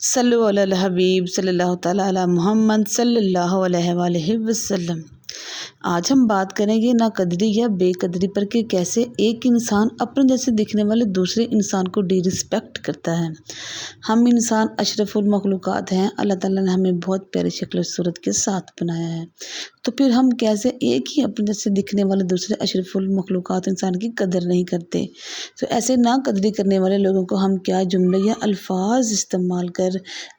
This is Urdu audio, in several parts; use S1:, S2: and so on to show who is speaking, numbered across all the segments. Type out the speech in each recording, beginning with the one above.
S1: صلو علی الحبیب صلی اللہ تعالیٰ علی محمد صلی اللہ علیہ وآلہ وسلم۔ آج ہم بات کریں گے نا قدری یا بے قدری پر کہ کیسے ایک انسان اپنے جیسے دکھنے والے دوسرے انسان کو ڈی رسپیکٹ کرتا ہے۔ ہم انسان اشرف المخلوقات ہیں، اللہ تعالیٰ نے ہمیں بہت پیاری شکل و صورت کے ساتھ بنایا ہے، تو پھر ہم کیسے ایک ہی اپنے جیسے دکھنے والے دوسرے اشرف المخلوقات انسان کی قدر نہیں کرتے۔ تو ایسے نا قدری کرنے والے لوگوں کو ہم کیا جملے یا الفاظ استعمال کر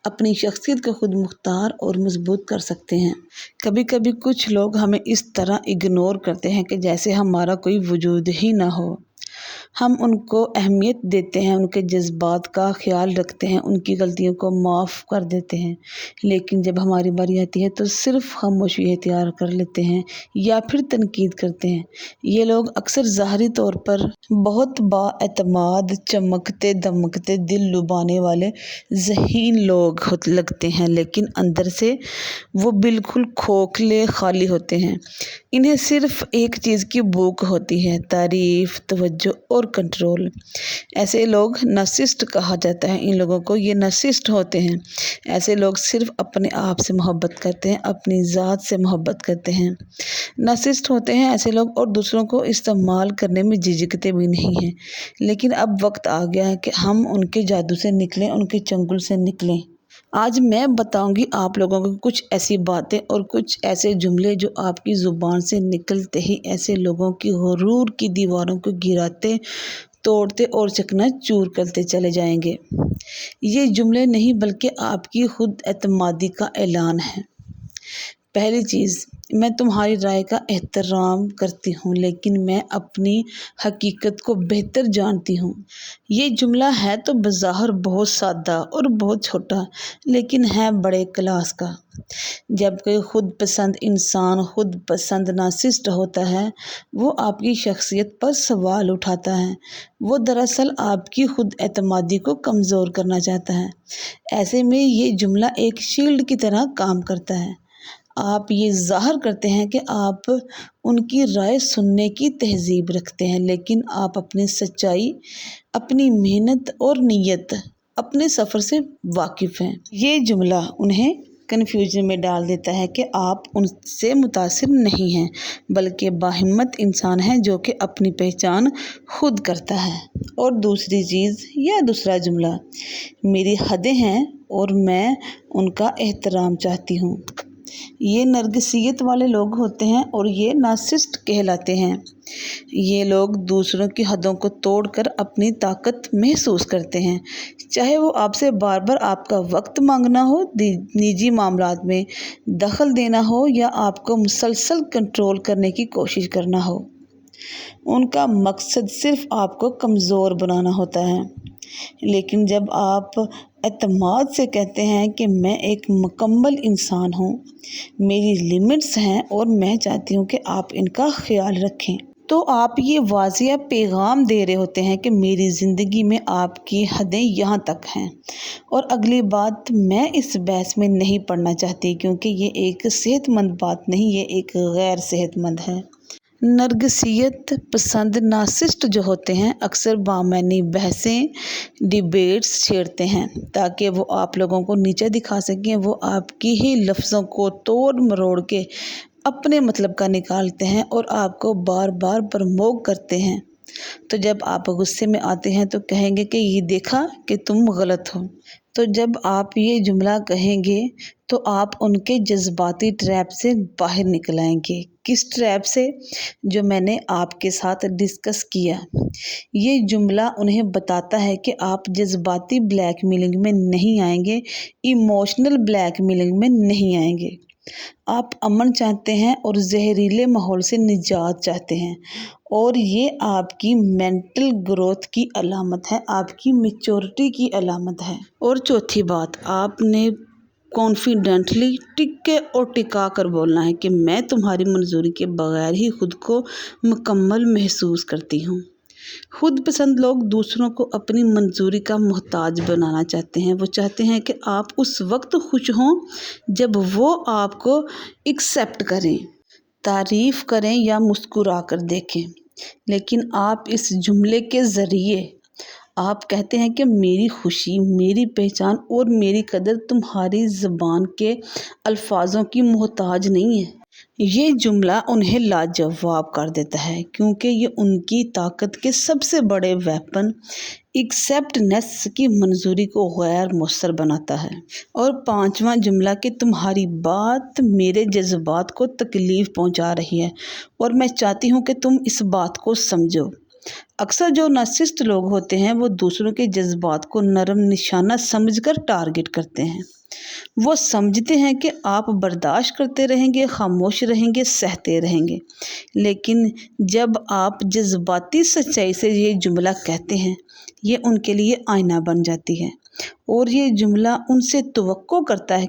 S1: اپنی شخصیت کو خود مختار اور مضبوط کر سکتے ہیں۔ کبھی کبھی کچھ لوگ ہمیں اس طرح اگنور کرتے ہیں کہ جیسے ہمارا کوئی وجود ہی نہ ہو۔ ہم ان کو اہمیت دیتے ہیں، ان کے جذبات کا خیال رکھتے ہیں، ان کی غلطیوں کو معاف کر دیتے ہیں، لیکن جب ہماری باری آتی ہے تو صرف خاموشی اختیار کر لیتے ہیں یا پھر تنقید کرتے ہیں۔ یہ لوگ اکثر ظاہری طور پر بہت با اعتماد، چمکتے دمکتے، دل لبانے والے ذہین لوگ لگتے ہیں، لیکن اندر سے وہ بالکل کھوکھلے خالی ہوتے ہیں۔ انہیں صرف ایک چیز کی بھوک ہوتی ہے، تعریف، توجہ اور کنٹرول۔ ایسے لوگ نارسسسٹ کہا جاتا ہے۔ ان لوگوں کو یہ نارسسسٹ ہوتے ہیں۔ ایسے لوگ صرف اپنے آپ سے محبت کرتے ہیں، اپنی ذات سے محبت کرتے ہیں۔ نارسسسٹ ہوتے ہیں ایسے لوگ اور دوسروں کو استعمال کرنے میں جھجکتے بھی نہیں ہیں، لیکن اب وقت آ گیا ہے کہ ہم ان کے جادو سے نکلیں، ان کے چنگل سے نکلیں۔ آج میں بتاؤں گی آپ لوگوں کو کچھ ایسی باتیں اور کچھ ایسے جملے جو آپ کی زبان سے نکلتے ہی ایسے لوگوں کی غرور کی دیواروں کو گراتے، توڑتے اور چکنا چور کرتے چلے جائیں گے۔ یہ جملے نہیں بلکہ آپ کی خود اعتمادی کا اعلان ہے۔ پہلی چیز، میں تمہاری رائے کا احترام کرتی ہوں، لیکن میں اپنی حقیقت کو بہتر جانتی ہوں۔ یہ جملہ ہے تو بظاہر بہت سادہ اور بہت چھوٹا، لیکن ہے بڑے کلاس کا۔ جب کوئی خود پسند انسان خود پسند نارسسسٹ ہوتا ہے، وہ آپ کی شخصیت پر سوال اٹھاتا ہے۔ وہ دراصل آپ کی خود اعتمادی کو کمزور کرنا چاہتا ہے۔ ایسے میں یہ جملہ ایک شیلڈ کی طرح کام کرتا ہے۔ آپ یہ ظاہر کرتے ہیں کہ آپ ان کی رائے سننے کی تہذیب رکھتے ہیں، لیکن آپ اپنی سچائی، اپنی محنت اور نیت، اپنے سفر سے واقف ہیں۔ یہ جملہ انہیں کنفیوژن میں ڈال دیتا ہے کہ آپ ان سے متاثر نہیں ہیں، بلکہ باہمت انسان ہیں جو کہ اپنی پہچان خود کرتا ہے۔ اور دوسری چیز یا دوسرا جملہ، میری حدیں ہیں اور میں ان کا احترام چاہتی ہوں۔ یہ نرگسیت والے لوگ ہوتے ہیں اور یہ نارسسسٹ کہلاتے ہیں۔ یہ لوگ دوسروں کی حدوں کو توڑ کر اپنی طاقت محسوس کرتے ہیں، چاہے وہ آپ سے بار بار آپ کا وقت مانگنا ہو، نجی معاملات میں دخل دینا ہو یا آپ کو مسلسل کنٹرول کرنے کی کوشش کرنا ہو۔ ان کا مقصد صرف آپ کو کمزور بنانا ہوتا ہے۔ لیکن جب آپ اعتماد سے کہتے ہیں کہ میں ایک مکمل انسان ہوں، میری لیمٹس ہیں اور میں چاہتی ہوں کہ آپ ان کا خیال رکھیں، تو آپ یہ واضح پیغام دے رہے ہوتے ہیں کہ میری زندگی میں آپ کی حدیں یہاں تک ہیں۔ اور اگلی بات، میں اس بحث میں نہیں پڑنا چاہتی کیونکہ یہ ایک صحت مند بات نہیں، یہ ایک غیر صحت مند ہے۔ نرگسیت پسند نارسسسٹ جو ہوتے ہیں اکثر بامعنی بحثیں، ڈیبیٹس چھیڑتے ہیں تاکہ وہ آپ لوگوں کو نیچے دکھا سکیں۔ وہ آپ کی ہی لفظوں کو توڑ مروڑ کے اپنے مطلب کا نکالتے ہیں اور آپ کو بار بار پرووک کرتے ہیں۔ تو جب آپ غصے میں آتے ہیں تو کہیں گے کہ یہ دیکھا کہ تم غلط ہو۔ تو جب آپ یہ جملہ کہیں گے تو آپ ان کے جذباتی ٹریپ سے باہر نکل آئیں گے۔ کس ٹریپ سے؟ جو میں نے آپ کے ساتھ ڈسکس کیا۔ یہ جملہ انہیں بتاتا ہے کہ آپ جذباتی بلیک میلنگ میں نہیں آئیں گے، ایموشنل بلیک میلنگ میں نہیں آئیں گے۔ آپ امن چاہتے ہیں اور زہریلے ماحول سے نجات چاہتے ہیں، اور یہ آپ کی مینٹل گروتھ کی علامت ہے، آپ کی میچورٹی کی علامت ہے۔ اور چوتھی بات، آپ نے کانفیڈنٹلی ٹک کے اور ٹکا کر بولنا ہے کہ میں تمہاری منظوری کے بغیر ہی خود کو مکمل محسوس کرتی ہوں۔ خود پسند لوگ دوسروں کو اپنی منظوری کا محتاج بنانا چاہتے ہیں۔ وہ چاہتے ہیں کہ آپ اس وقت خوش ہوں جب وہ آپ کو ایکسیپٹ کریں، تعریف کریں یا مسکرا کر دیکھیں۔ لیکن آپ اس جملے کے ذریعے آپ کہتے ہیں کہ میری خوشی، میری پہچان اور میری قدر تمہاری زبان کے الفاظوں کی محتاج نہیں ہے۔ یہ جملہ انہیں لاجواب کر دیتا ہے، کیونکہ یہ ان کی طاقت کے سب سے بڑے ویپن ایکسیپٹنس کی منظوری کو غیر مؤثر بناتا ہے۔ اور پانچواں جملہ کہ تمہاری بات میرے جذبات کو تکلیف پہنچا رہی ہے اور میں چاہتی ہوں کہ تم اس بات کو سمجھو۔ اکثر جو نارسسسٹ لوگ ہوتے ہیں وہ دوسروں کے جذبات کو نرم نشانہ سمجھ کر ٹارگٹ کرتے ہیں۔ وہ سمجھتے ہیں کہ آپ برداشت کرتے رہیں گے، خاموش رہیں گے، سہتے رہیں گے، لیکن جب آپ جذباتی سچائی سے یہ جملہ کہتے ہیں، یہ ان کے لیے آئینہ بن جاتی ہے، اور یہ جملہ ان سے توقع کرتا ہے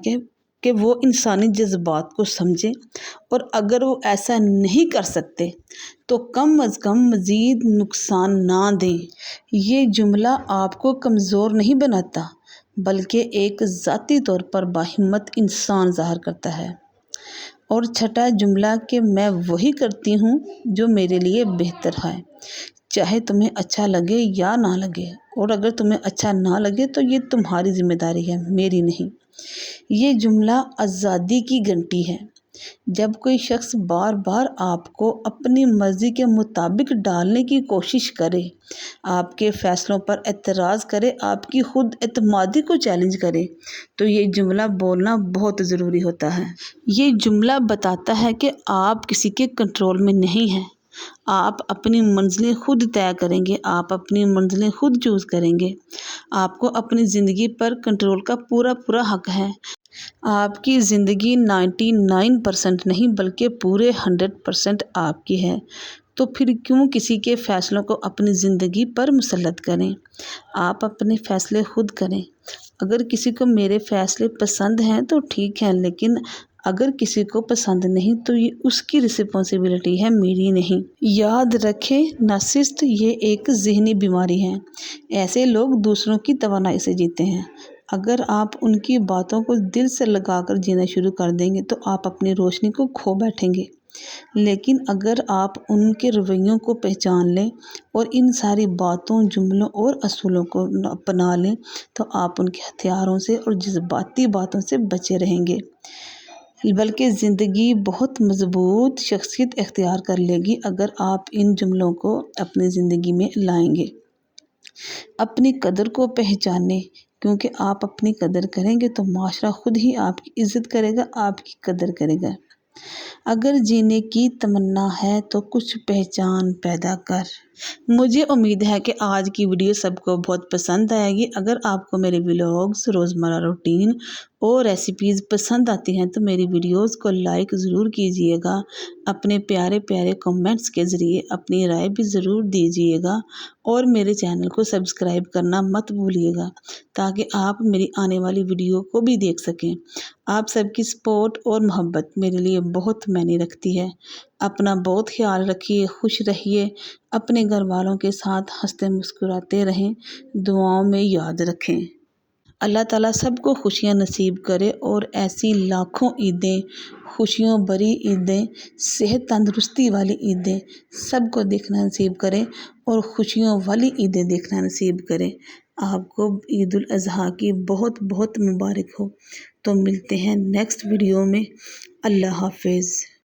S1: کہ وہ انسانی جذبات کو سمجھیں، اور اگر وہ ایسا نہیں کر سکتے تو کم از کم مزید نقصان نہ دیں۔ یہ جملہ آپ کو کمزور نہیں بناتا، بلکہ ایک ذاتی طور پر باہمت انسان ظاہر کرتا ہے۔ اور چھٹا جملہ کہ میں وہی کرتی ہوں جو میرے لیے بہتر ہے، چاہے تمہیں اچھا لگے یا نہ لگے، اور اگر تمہیں اچھا نہ لگے تو یہ تمہاری ذمہ داری ہے، میری نہیں۔ یہ جملہ آزادی کی گھنٹی ہے۔ جب کوئی شخص بار بار آپ کو اپنی مرضی کے مطابق ڈالنے کی کوشش کرے، آپ کے فیصلوں پر اعتراض کرے، آپ کی خود اعتمادی کو چیلنج کرے، تو یہ جملہ بولنا بہت ضروری ہوتا ہے۔ یہ جملہ بتاتا ہے کہ آپ کسی کے کنٹرول میں نہیں ہیں۔ آپ اپنی منزلیں خود طے کریں گے، آپ اپنی منزلیں خود چوز کریں گے۔ آپ کو اپنی زندگی پر کنٹرول کا پورا حق ہے۔ آپ کی زندگی 99% نہیں بلکہ پورے 100% آپ کی ہے، تو پھر کیوں کسی کے فیصلوں کو اپنی زندگی پر مسلط کریں؟ آپ اپنے فیصلے خود کریں۔ اگر کسی کو میرے فیصلے پسند ہیں تو ٹھیک ہے، لیکن اگر کسی کو پسند نہیں تو یہ اس کی رسپانسبلٹی ہے، میری نہیں۔ یاد رکھیں، نارسسسٹ یہ ایک ذہنی بیماری ہے۔ ایسے لوگ دوسروں کی توانائی سے جیتے ہیں۔ اگر آپ ان کی باتوں کو دل سے لگا کر جینا شروع کر دیں گے تو آپ اپنی روشنی کو کھو بیٹھیں گے، لیکن اگر آپ ان کے رویوں کو پہچان لیں اور ان ساری باتوں، جملوں اور اصولوں کو اپنا لیں تو آپ ان کے ہتھیاروں سے اور جذباتی باتوں سے بچے رہیں گے، بلکہ زندگی بہت مضبوط شخصیت اختیار کر لے گی اگر آپ ان جملوں کو اپنی زندگی میں لائیں گے۔ اپنی قدر کو پہچانیں، کیونکہ آپ اپنی قدر کریں گے تو معاشرہ خود ہی آپ کی عزت کرے گا، آپ کی قدر کرے گا۔ اگر جینے کی تمنا ہے تو کچھ پہچان پیدا کر۔ مجھے امید ہے کہ آج کی ویڈیو سب کو بہت پسند آئے گی۔ اگر آپ کو میرے ولاگز، روزمرہ روٹین اور ریسیپیز پسند آتی ہیں تو میری ویڈیوز کو لائک ضرور کیجیے گا۔ اپنے پیارے کمنٹس کے ذریعے اپنی رائے بھی ضرور دیجیے گا، اور میرے چینل کو سبسکرائب کرنا مت بھولیے گا تاکہ آپ میری آنے والی ویڈیو کو بھی دیکھ سکیں۔ آپ سب کی سپورٹ اور محبت میرے لیے بہت معنی رکھتی ہے۔ اپنا بہت خیال رکھیے، خوش رہیے، اپنے گھر والوں کے ساتھ ہنستے مسکراتے رہیں، دعاؤں میں یاد رکھیں۔ اللہ تعالیٰ سب کو خوشیاں نصیب کرے، اور ایسی لاکھوں عیدیں، خوشیوں بری عیدیں، صحت تندرستی والی عیدیں سب کو دیکھنا نصیب کرے، اور خوشیوں والی عیدیں دیکھنا نصیب کرے۔ آپ کو عید الاضحیٰ کی بہت بہت مبارک ہو۔ تو ملتے ہیں نیکسٹ ویڈیو میں۔ اللہ حافظ۔